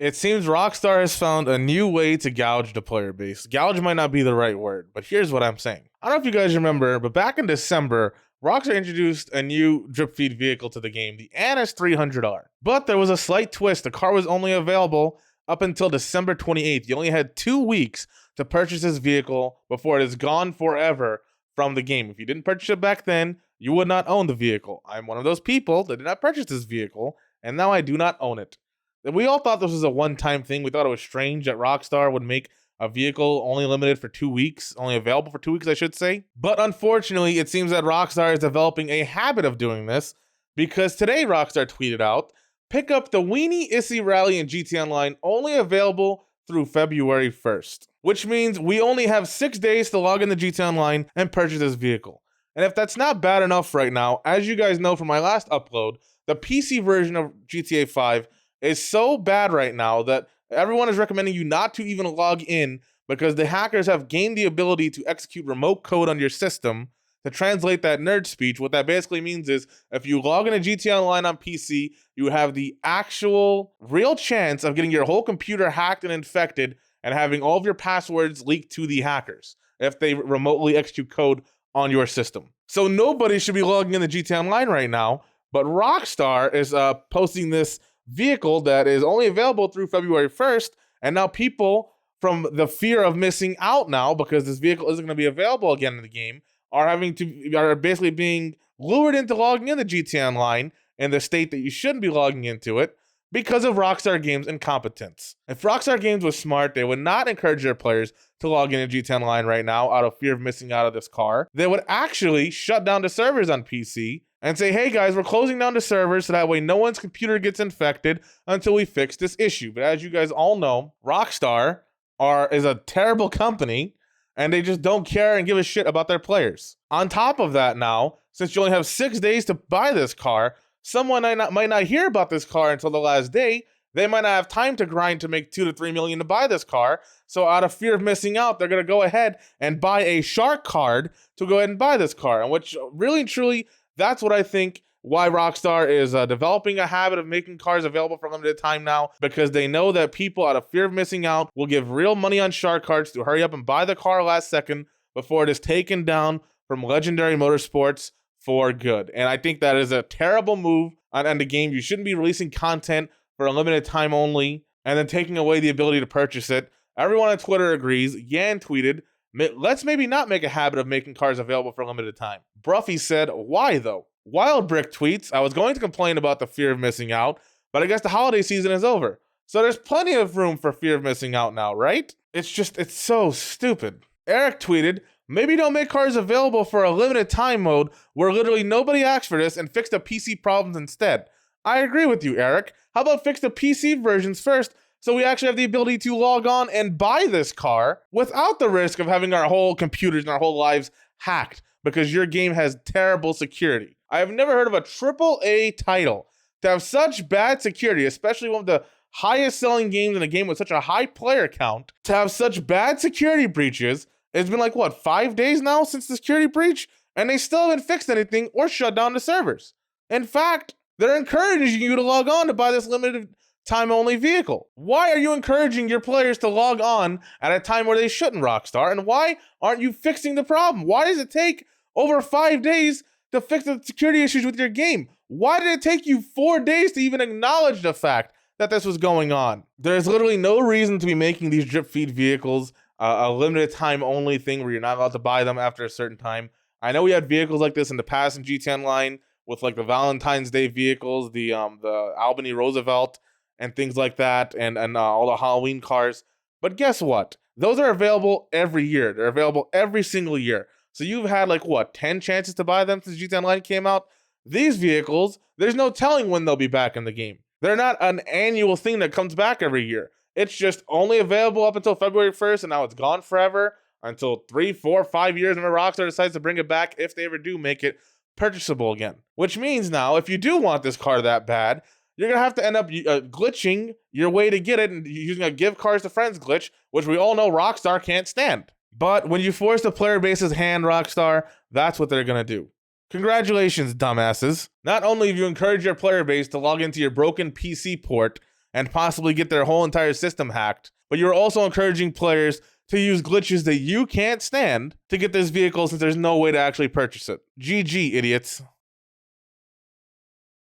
It seems Rockstar has found a new way to gouge the player base. Gouge might not be the right word, but here's what I'm saying. I don't know if you guys remember, but back in December, Rockstar introduced a new drip feed vehicle to the game, the Annis 300R. But there was a slight twist. The car was only available up until December 28th. You only had 2 weeks to purchase this vehicle before it is gone forever from the game. If you didn't purchase it back then, you would not own the vehicle. I'm one of those people that did not purchase this vehicle, and now I do not own it. We all thought this was a one-time thing. We thought it was strange that Rockstar would make a vehicle only limited for 2 weeks, only available for 2 weeks, I should say. But unfortunately, it seems that Rockstar is developing a habit of doing this, because today Rockstar tweeted out, pick up the Weenie Issy Rally in GTA Online, only available through February 1st. Which means we only have 6 days to log into GTA Online and purchase this vehicle. And if that's not bad enough right now, as you guys know from my last upload, the PC version of GTA 5 is so bad right now that everyone is recommending you not to even log in, because the hackers have gained the ability to execute remote code on your system to translate that nerd speech. What that basically means is if you log into GTA Online on PC, you have the actual real chance of getting your whole computer hacked and infected and having all of your passwords leaked to the hackers if they remotely execute code on your system. So nobody should be logging into GTA Online right now, but Rockstar is posting this vehicle that is only available through February 1st, and now people, from the fear of missing out now because this vehicle isn't going to be available again in the game, are basically being lured into logging into GTA Online in the state that you shouldn't be logging into it because of Rockstar Game's incompetence. If Rockstar Games was smart, they would not encourage their players to log into GTA Online right now out of fear of missing out of this car. They would actually shut down the servers on PC and say, hey guys, we're closing down the servers so that way no one's computer gets infected until we fix this issue. But as you guys all know, Rockstar is a terrible company, and they just don't care and give a shit about their players. On top of that now, since you only have 6 days to buy this car, someone might not hear about this car until the last day. They might not have time to grind to make 2 to 3 million to buy this car. So out of fear of missing out, they're going to go ahead and buy a shark card to go ahead and buy this car. And which really and truly, that's what I think why Rockstar is developing a habit of making cars available for a limited time now, because they know that people, out of fear of missing out, will give real money on shark cards to hurry up and buy the car last second before it is taken down from Legendary Motorsports for good. And I think that is a terrible move on the game. You shouldn't be releasing content for a limited time only and then taking away the ability to purchase it. Everyone on Twitter agrees. Yan tweeted, let's maybe not make a habit of making cars available for a limited time. Bruffy said, why though? Wild Brick tweets, I was going to complain about the fear of missing out, but I guess the holiday season is over. So there's plenty of room for fear of missing out now, right? It's so stupid. Eric tweeted, maybe don't make cars available for a limited time mode where literally nobody asked for this and fix the PC problems instead. I agree with you, Eric. How about fix the PC versions first so we actually have the ability to log on and buy this car without the risk of having our whole computers and our whole lives hacked because your game has terrible security. I have never heard of a AAA title to have such bad security, especially one of the highest selling games in a game with such a high player count, to have such bad security breaches. It's been like, 5 days now since the security breach? And they still haven't fixed anything or shut down the servers. In fact, they're encouraging you to log on to buy this limited time only vehicle. Why are you encouraging your players to log on at a time where they shouldn't, Rockstar? And why aren't you fixing the problem? Why does it take over 5 days to fix the security issues with your game? Why did it take you 4 days to even acknowledge the fact that this was going on? There's literally no reason to be making these drip feed vehicles a limited time only thing where you're not allowed to buy them after a certain time. I know we had vehicles like this in the past in GTA Online with like the Valentine's Day vehicles, the Albany Roosevelt and things like that, and all the Halloween cars. But guess what? Those are available every year. They're available every single year. So you've had 10 chances to buy them since GTA Online came out. These vehicles, there's no telling when they'll be back in the game. They're not an annual thing that comes back every year. It's just only available up until February 1st, and now it's gone forever until 3, 4, 5 years when Rockstar decides to bring it back if they ever do make it purchasable again. Which means now, if you do want this car that bad, you're going to have to end up glitching your way to get it and using a give cars to friends glitch, which we all know Rockstar can't stand. But when you force the player base's hand, Rockstar, that's what they're going to do. Congratulations, dumbasses. Not only have you encouraged your player base to log into your broken PC port, and possibly get their whole entire system hacked, but you're also encouraging players to use glitches that you can't stand to get this vehicle since there's no way to actually purchase it. GG, idiots.